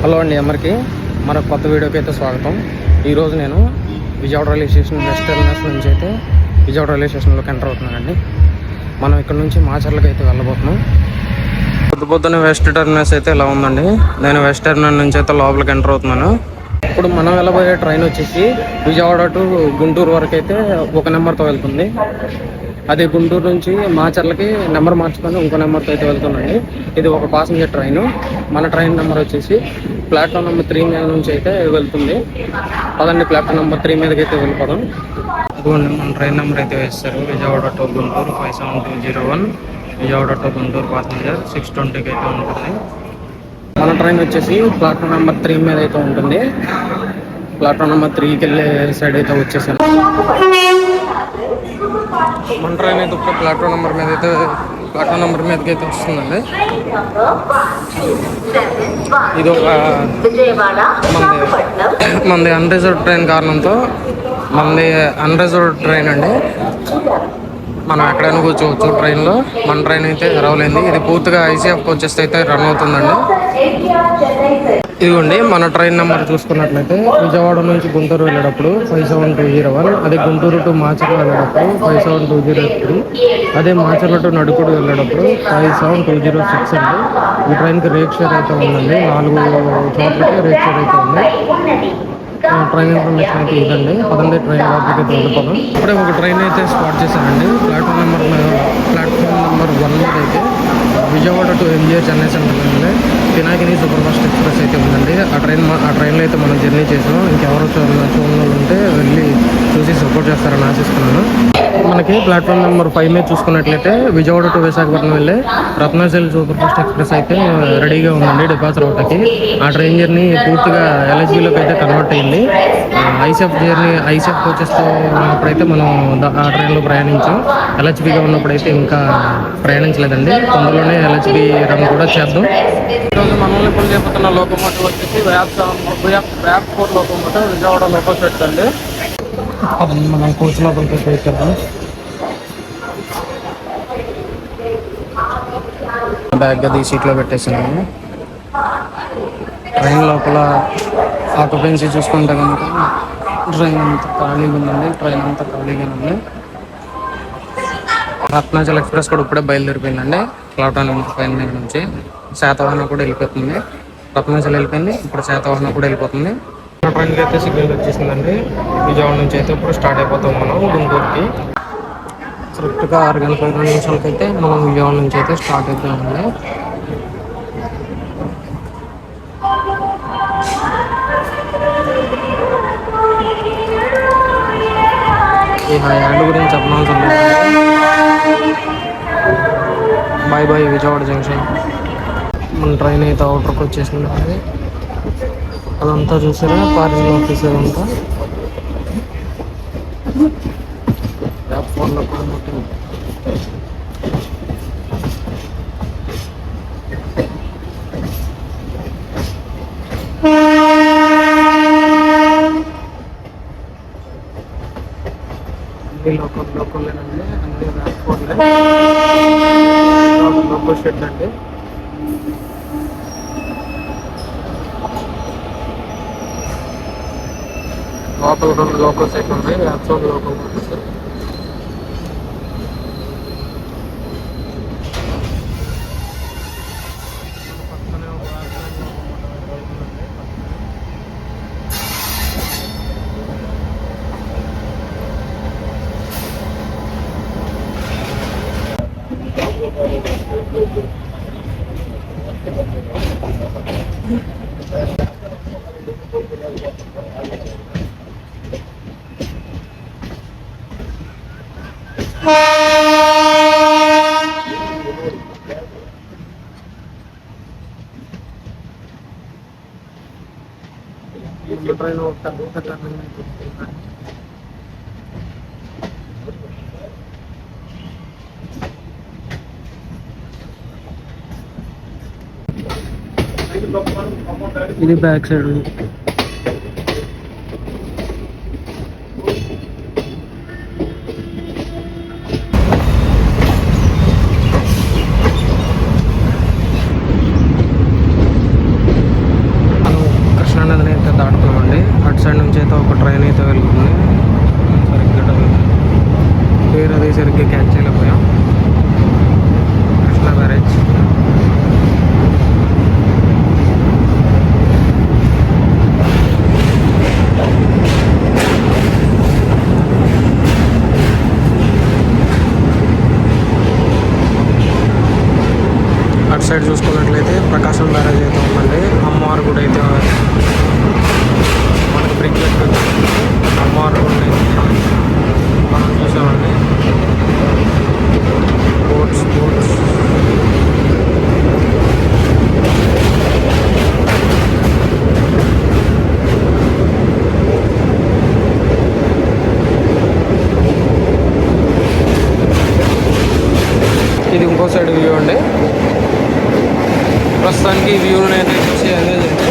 Hello అండి, అందరికీ మన కొత్త వీడియోకి అయితే స్వాగతం. ఈరోజు నేను Vijayawada railway station west terminus నుంచి అయితే విజయవాడ రైల్వే స్టేషన్లోకి ఎంటర్ అవుతున్నానండి. మనం ఇక్కడ నుంచి మాచర్లకు అయితే వెళ్ళబోతున్నాం. పొద్దున్నే వెస్ట్ టెర్మినస్ అయితే ఇలా ఉందండి. నేను వెస్ట్ టెర్మినస్ నుంచి అయితే లోపలికి ఎంటర్ అవుతున్నాను. ఇప్పుడు మనం వెళ్ళబోయే ట్రైన్ వచ్చేసి విజయవాడ టు గుంటూరు వరకు అయితే ఒక నెంబర్తో వెళ్తుంది. అదే గుంటూరు నుంచి మాచర్లకి నెంబర్ మార్చుకొని ఇంకో నెంబర్తో అయితే వెళ్తుందండి. ఇది ఒక ప్యాసింజర్ ట్రైన్. మన ట్రైన్ నెంబర్ వచ్చేసి ప్లాట్ఫామ్ నెంబర్ 3 మీద నుంచి అయితే వెళ్తుంది. పదండి, ప్లాట్ఫామ్ నెంబర్ 3 మీదకి అయితే వెళ్ళిపోదాం. అదిగోండి, మన ట్రైన్ నెంబర్ అయితే వేస్తారు. Vijayawada to Guntur 57201, Vijayawada to Guntur passenger 620కి అయితే ఉంటుంది. మన ట్రైన్ వచ్చేసి ప్లాట్ఫామ్ నెంబర్ 3 మీద అయితే ఉంటుంది. ప్లాట్ఫామ్ నెంబర్ 3కి వెళ్ళే సైడ్ అయితే వచ్చేసాను. మన ట్రైన్ అయితే ఇప్పుడు ప్లాట్ఫామ్ నెంబర్ మీదకి అయితే వస్తుందండి. ఇది ఒక మనది అన్రిజర్వ్డ్ ట్రైన్ కారణంతో మనది అన్రిజర్వ్డ్ ట్రైన్ అండి. మనం ఎక్కడైనా కూర్చోవచ్చు ట్రైన్లో. మన ట్రైన్ అయితే రావలేదు. ఇది పూర్తిగా ఐసీఎఫ్ కోచెస్ అయితే రన్ అవుతుందండి. ఇదిగోండి, మన ట్రైన్ నెంబర్ చూసుకున్నట్లయితే విజయవాడ నుంచి గుంటూరు వెళ్ళేటప్పుడు 57201, అదే గుంటూరు టు మాచర్ల వెళ్ళేటప్పుడు 57203, అదే మాచర్ల టు నడుకుడు వెళ్ళేటప్పుడు 57206 అండి. ఈ ట్రైన్కి రేక్ షేర్ అయితే ఉందండి. 4 చోట్లకి రేక్ షేర్ అయితే ఉంది. ట్రైన్ ఇన్ఫర్మేషన్ అయితే ఇదండి. పదండి, ట్రైన్ లోపలికి అయితే వెళ్ళిపోదాం. ఇప్పుడే ఒక ట్రైన్ అయితే స్పాట్ చేశానండి. ప్లాట్ఫామ్ నెంబర్ 1 మీద అయితే విజయవాడ టు ఎంజీఆర్ చెన్నై సెంట్రల్ ఉంది. పినాకిని సూపర్ ఫాస్ట్ ఎక్స్ప్రెస్ అయితే ఉందండి. ఆ ట్రైన్లో అయితే మనం జర్నీ చేసాం. ఇంకెవరో చూడని ఉంటే వెళ్ళి చూసి సపోర్ట్ చేస్తారని ఆశిస్తున్నాను. మనకి ప్లాట్ఫామ్ నెంబర్ 5 మీద చూసుకున్నట్లయితే విజయవాడ టు విశాఖపట్నం వెళ్ళే రత్నాచల్ సూపర్ ఫాస్ట్ ఎక్స్ప్రెస్ అయితే రెడీగా ఉందండి డిపార్చర్ అవటానికి. ఆ ట్రైన్ జర్నీ పూర్తిగా ఎల్హెచ్బీలోకి అయితే కన్వర్ట్ అయింది. ఐసెఫ్ కోచెస్తో ఉన్నప్పుడైతే మనం ఆ ట్రైన్లో ప్రయాణించాం. ఎల్హెచ్బీగా ఉన్నప్పుడైతే ఇంకా ప్రయాణించలేదండి. తొందరలోనే ఎల్హెచ్బీ రన్ కూడా చేద్దాం. ఈరోజు మనల్ని పుల్ చేస్తున్న లోకోమోటివ్ వచ్చేసి వ్యాప్ 4 లోకోమోటివ్ విజయవాడ లోకో సెట్ అండి. మనం కోచ్ లోపలికి వచ్చేద్దాం. బ్యాగ్ అది సీట్లో పెట్టేసాను. ట్రైన్ లోపల ఆక్యుపెన్సీ చూసుకుంటే కనుక ట్రైన్ అంతా ఖాళీగా ఉంది. రత్నాచల్ ఎక్స్ప్రెస్ కూడా ఇప్పుడే బయలుదేరిపోయిందండి. ప్లాట్ఫామ్ నెంబర్ 5 మీద నుంచి శాతవాహన కూడా వెళ్ళిపోతుంది. రత్నాచల్ వెళ్ళిపోయింది, ఇప్పుడు శాతవాహన కూడా వెళ్ళిపోతుంది. ట్రైన్కి అయితే సిగ్నల్ వచ్చేసిందండి. విజయవాడ నుంచి అయితే ఇప్పుడు స్టార్ట్ అయిపోతాం మనం గుంటూరుకి. కరెక్ట్గా 6:15 అయితే మనం విజయవాడ నుంచి అయితే స్టార్ట్ అవుతామండి. ఈ యాడ్ గురించి చెప్పనవసరం లేదు. Bye Vijayawada junction. మన ట్రైన్ అయితే అవుటర్కి వచ్చేసింది. అదంతా చూసారా, పార్కింగ్ ఆఫీస్ అదంతా. లోకల్లేనండి, అన్ని లోకల్ షెడ్ అండి. లోకల్ 2 లోకల్స్ అయితే ఉన్నాయి. వ్యాప్సోన్ లోకల్ మోటార్స్. ట్రైన్ ఇది బ్యాక్ సైడ్ ఉంది. ట్రైన్ అయితే వెళ్తుంది. సరిగ్గా పేరు అదే సరిగ్గా క్యాచ్ చేయలేకపోయాం. కృష్ణా బ్యారేజ్. అటు సైడ్ చూసుకున్నట్లయితే ప్రకాశం బ్యారేజ్ అయితే ఉందండి. అమ్మవారి గుడి అయితే మనకి బ్రిడ్జ్ అమ్మవారి గుడి అయితే మనం చూసామండి. బోట్స్ ఇది ఇంకో సైడ్ వ్యూ అండి. ప్రస్తుతానికి వ్యూని అయితే చూసి ఎంజాయ్ చేయండి.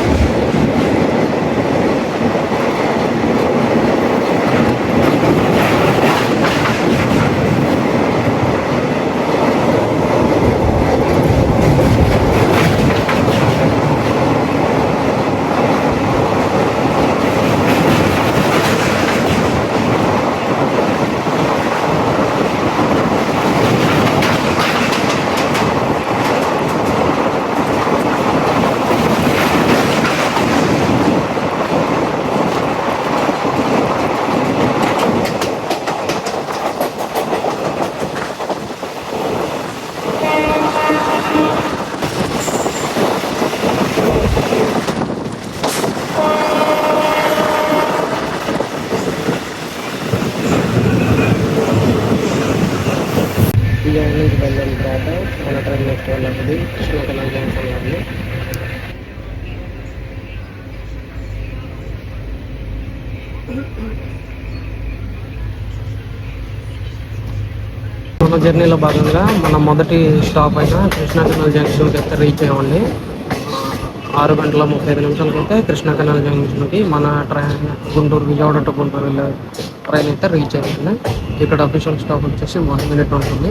విజయవాడ నుంచి బయలుదేరిన తర్వాత మన ట్రైన్ నెక్స్ట్ వెళ్ళాలి కృష్ణా కెనాల్ జంక్షన్ వెళ్ళాలి. మన జర్నీలో భాగంగా మన మొదటి స్టాప్ అయిన కృష్ణా కెనాల్ జంక్షన్కి అయితే రీచ్ అయ్యామండి. 6:35 అయితే కృష్ణా కెనాల్ జంక్షన్కి మన ట్రైన్ విజయవాడ టు గుంటూరు వెళ్ళే ట్రైన్ అయితే రీచ్ అయ్యింది. ఇక్కడ అఫీషియల్ స్టాప్ వచ్చేసి 1 minute ఉంటుంది.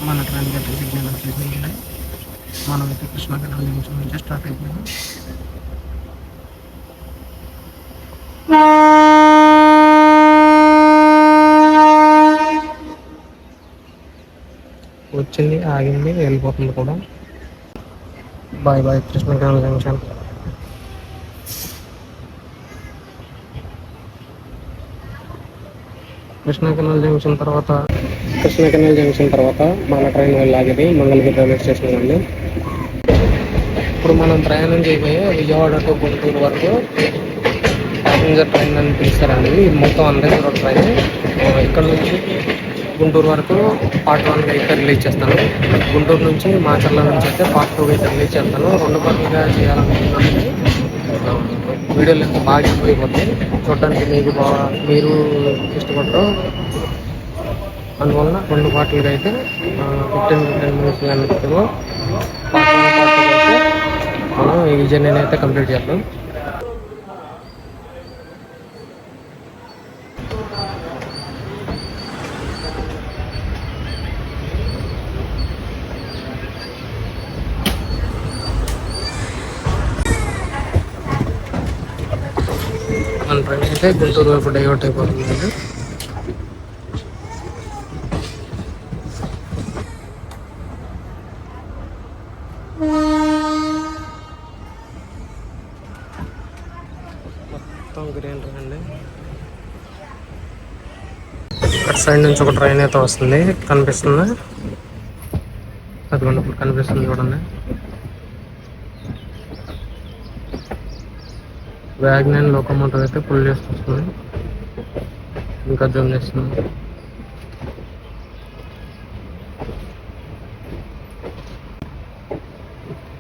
మన ట్రైన్ అయితే సిగ్నల్ వచ్చేసింది. మనం అయితే కృష్ణా కెనాల్ జంక్షన్ నుంచి స్టార్ట్ అయిపోయాం. వచ్చింది, ఆగింది, వెళ్ళిపోతుంది కూడా. Bye bye Krishna canal junction. Krishna canal junction తర్వాత మన ట్రైన్ వెళ్ళాగింది మంగళగిరి రైల్వే స్టేషన్ అండి. ఇప్పుడు మనం ప్రయాణం చేయబోయే విజయవాడ టు గుంటూరు వరకు ప్యాసింజర్ ట్రైన్ అని పిలుస్తారండి. ఇది మొత్తం అండర్ ట్రైన్. ఇక్కడ నుంచి గుంటూరు వరకు పార్ట్ 1 అయితే రిలీజ్ చేస్తాను. గుంటూరు నుంచి మాచర్ల నుంచి అయితే పార్ట్ 2 అయితే రిలీజ్ చేస్తాను. 2 పార్ట్లుగా చేయాలనుకుంటున్నాను. వీడియోలు ఎంత బాగా ఎక్కువైపోతాయి, చూడడానికి మీరు ఇష్టపడరు. అందువలన 2 పార్ట్లుగా అయితే 15 minutes అన్నిటిలో పార్ట్ 1 పార్ట్ 2 అయితే మనం ఈ జర్నీని అయితే కంప్లీట్ చేద్దాం. మన ట్రైన్ అయితే గుంటూరు వైపు డైవర్ట్ అయిపోతుంది. మొత్తం గ్రీనరీ అండి. అటు సైడ్ నుంచి ఒక ట్రైన్ అయితే వస్తుంది, కనిపిస్తుంది. అదిగోండి ఇప్పుడు కనిపిస్తుంది చూడండి. వ్యాగన్ లోకోమోటివ్ అయితే పుల్ చేసి వస్తుంది. ఇంకా జూమ్ చేస్తుంది.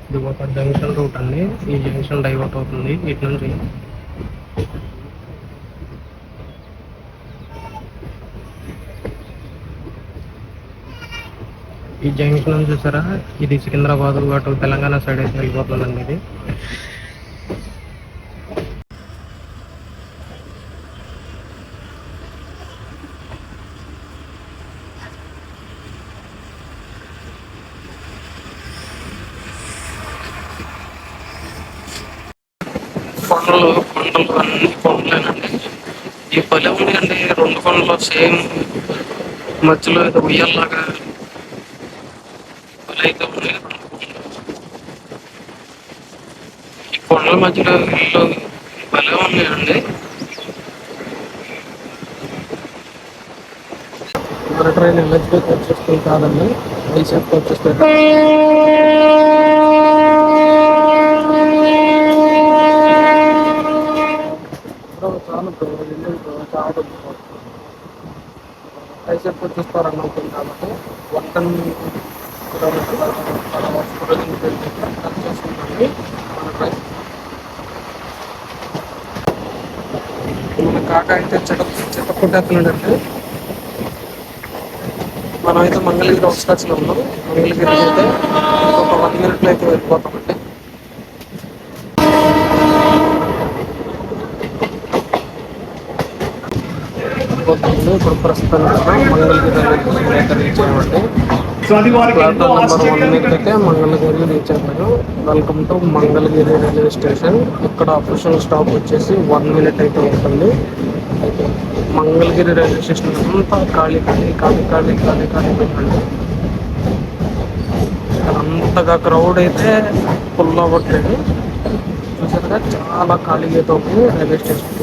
ఇది ఒక జంక్షన్ రూట్ అండి. ఈ జంక్షన్ డైవర్ట్ అవుతుంది ఇటు నుంచి. ఈ జంక్షన్ చూసారా, ఇది సికింద్రాబాద్ అటు తెలంగాణ సైడ్ అయితే వెళ్ళిపోతుందండి. ఇది కొండలు కొండలు అన్ని కొండలేనండి. ఈ భలే ఉన్నాయండి 2 కొండలు సేమ్ మధ్యలో ఏదో ఉయ్యాలలాగా భలే అయితే ఉన్నాయి. ఈ కొండల మధ్యలో ఇల్లు భలే ఉన్నాయండి. మన ట్రైన్ ఎల్హెచ్బికి వచ్చేస్తుంది కాదండి, వైజాగ్కి వచ్చేస్తుంది. చాలా చాలా వైజాగ్కి వచ్చేస్తారని అవుతుంది కాబట్టి 110 కిలోమీటర్ల చేసుకుంటుంది మన ట్రైన్. మన కాక అయితే చెత్త కొట్టేస్తున్నాడండి. మనమైతే మంగళగిరి అవుట్స్కట్స్లో ఉన్నాం. మంగళగిరి అయితే ఒక 1 మినిట్లో అయితే వెళ్ళిపోతామండి. ఇప్పుడు ప్రస్తుతానికి మంగళగిరి రైల్వే స్టేషన్ అయితే రీచ్ అయ్యామండి. ప్లాట్ఫామ్ నెంబర్ 1 మీద అయితే మంగళగిరి రీచ్ అయిపోయాను. Welcome to Mangalagiri railway station. ఇక్కడ అఫీషియల్ స్టాప్ వచ్చేసి 1 మినిట్ అయితే ఉంటుంది. మంగళగిరి రైల్వే స్టేషన్ అంతా ఖాళీ పెట్టండి. ఇక్కడ అంతగా క్రౌడ్ అయితే ఫుల్ అవ్వట్లేదు. చూసారుగా చాలా ఖాళీగా అయితే ఉంది రైల్వే స్టేషన్.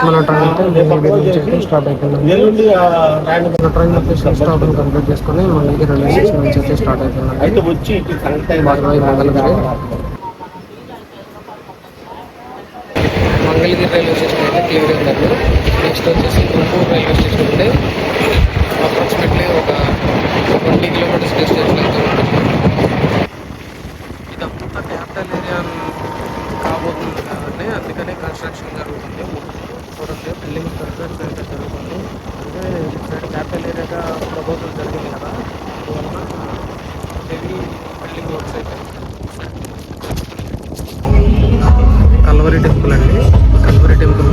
మన ట్రైన్ అయితే స్టార్ట్ అయిపోయింది. మన ట్రైన్ లొకేషన్ స్టాప్ కంప్లీట్ చేసుకుని మంగళగిరి రైల్వే స్టేషన్ నుంచి అయితే స్టార్ట్ అయిపోయిందండి. మంగళగిరి రైల్వే స్టేషన్ అయితే క్లియర్ అయిందండి. నెక్స్ట్ వచ్చేసి గుంటూరు రైల్వే స్టేషన్ ఉంటే అప్రాక్సిమేట్లీ ఒక 20 కిలోమీటర్స్ డిస్టెన్స్ అయితే ఉంటుంది. ఇదంతా క్యాపిటల్ ఏరియా కాబోతుంది కాబట్టి అందుకనే కన్స్ట్రక్షన్ జరుగుతుంది. చూడండి బిల్డింగ్ కన్స్ట్రక్షన్ అయితే జరుగుతుంది. అంటే సైడ్ క్యాపిటల్ ఏరియాగా ప్రపోజల్ జరిగింది కదా, అందువల్ల హెవీ బిల్డింగ్ వర్క్స్ అయితే. కల్వరి టెంపుల్ అండి. కల్వరి టెంపుల్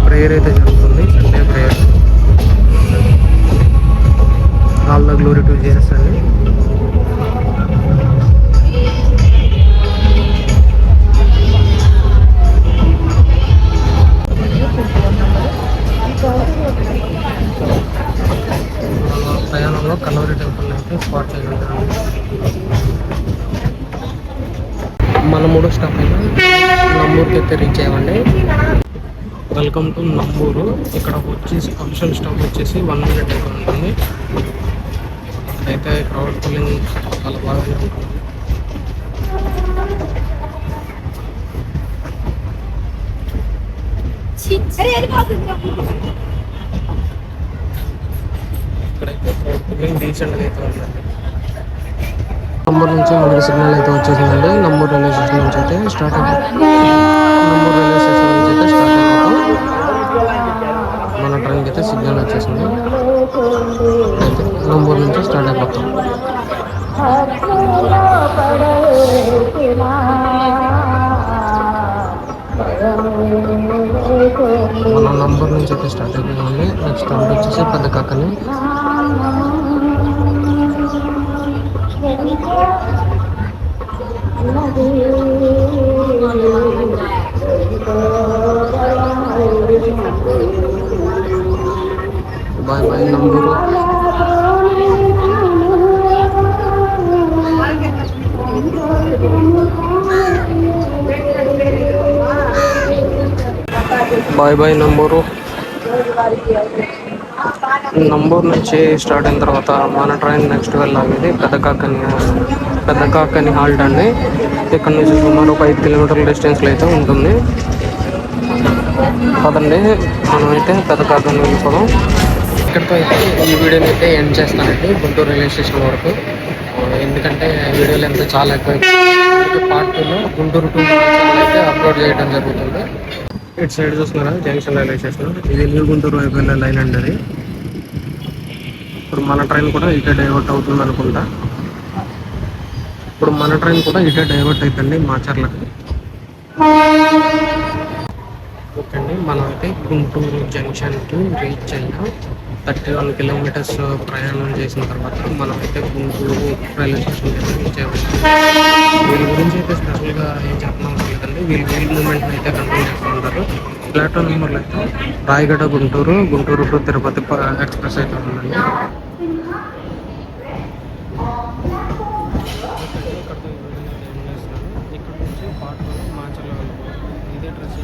ప్రేయర్ అయితే జరుగుతుంది, Sunday prayer. All the glory to Jesus అండి. ప్రయాణంలో కల్వరి టెంపుల్ అయితే స్పాట్ చేయగలిగాను. మన 3వ స్టాప్ అయినా నంబూరుకి అయితే రీచ్ అయ్యామండి. Welcome to Namburu. ఇక్కడ వచ్చేసి అఫీషియల్ స్టాప్ వచ్చేసి 1 మినిట్ అయితే ఉంటుంది. అయితే క్రౌడ్ ఫుల్లింగ్ చాలా బాగా ఉంటుంది. ఇక్కడైతే క్రౌడ్ ఫుల్లింగ్ డీసెంట్గా అయితే ఉందండి. నంబూరు నుంచి మనకి సిగ్నల్ అయితే వచ్చేసిందండి. నంబూరు రైల్వే స్టేషన్ నుంచి అయితే స్టార్ట్ అయిపోతాం. మన ట్రైన్కి అయితే సిగ్నల్ వచ్చేసింది. అయితే నంబూరు నుంచి స్టార్ట్ అయిపోతాం. మనం నంబూరు నుంచి అయితే స్టార్ట్ అయిపోయిందండి. నెక్స్ట్ స్టాప్ వచ్చేసి Pedda Kakani. Bye bye Namburu. Bye bye Namburu. Namburu నుంచి స్టార్ట్ అయిన తర్వాత మన ట్రైన్ నెక్స్ట్ వెళ్ళాలి పెద్ద కాకని హాల్ట్ అండి. ఇక్కడ నుంచి సుమారు ఒక 5 కిలోమీటర్ల డిస్టెన్స్లో అయితే ఉంటుంది. కాదండి, మనమైతే పెద్ద కాకని వెళ్ళిపోదాం. ఇక్కడితో అయితే ఈ వీడియోని అయితే ఎండ్ చేస్తానండి, గుంటూరు రైల్వే స్టేషన్ వరకు. ఎందుకంటే వీడియోలు ఎంత చాలా ఎక్కువ. పార్ట్ 2లో గుంటూరు టు అయితే అప్లోడ్ చేయడం జరుగుతుంది. ఇటు సైడ్ చూస్తున్నారా జంక్షన్ రైల్వే స్టేషన్. ఇది న్యూ గుంటూరు వైపు వెళ్ళే లైన్ అండి అది. ఇప్పుడు మన ట్రైన్ కూడా ఇటే డైవర్ట్ అవుతుంది అనుకుంటా. ఇప్పుడు మన ట్రైన్ కూడా ఇటే డైవర్ట్ అవుతుంది మాచర్లకి. అండి మనం అయితే గుంటూరు జంక్షన్కి రీచ్ అయ్యాం. 31 కిలోమీటర్స్ ప్రయాణం చేసిన తర్వాత మనం అయితే గుంటూరు రైల్వే స్టేషన్కి అయితే రీచ్ అయ్యాం. వీళ్ళ గురించి అయితే స్పెషల్గా ఏం చెప్పనవసరం లేదండి. వీళ్ళు వీల్ మూమెంట్ని అయితే కంట్రోల్ చేస్తూ ఉంటారు. ప్లాట్ఫామ్ నెంబర్లో అయితే రాయగడ గుంటూరు, గుంటూరు టు తిరుపతి ఎక్స్ప్రెస్ అయితే ఉందండి. ఇక్కడ నుంచి పార్ట్ 1 మాచర్ల వెళ్ళిపోతుంది. ఇదే డ్రెస్